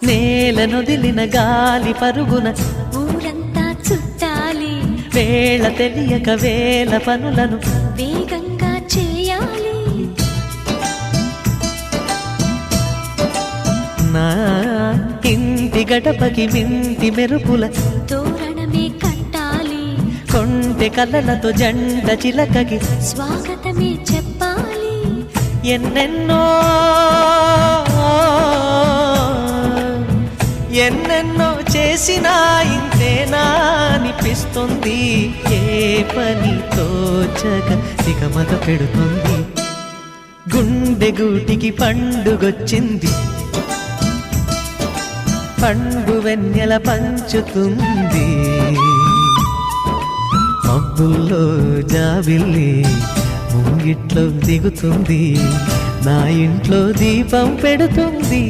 నేలనొదిలిన గాలి పరుగున ఊరంతా చుట్టాలి, వేళ తెలియక వేల పనులను వేగంగా చేయాలి. నా ఇంటి గడపకి వింటి మెరుపుల తోరణమే కట్టాలి, కొంటె కలలతో జంట చిలకకి స్వాగతమే చెప్పాలి. ఎన్నెన్నో ఎన్నెన్నో చేసినా ఇంతేనా అనిపిస్తుంది. ఏ పని తోచక దిగమగ పెడుతుంది. గుండె గూటికి పండుగొచ్చింది, పండు వెన్నెల పంచుతుంది. మబ్బుల్లో జాబిల్లి ముంగిట్లో దిగుతుంది, నా ఇంట్లో దీపం పెడుతుంది.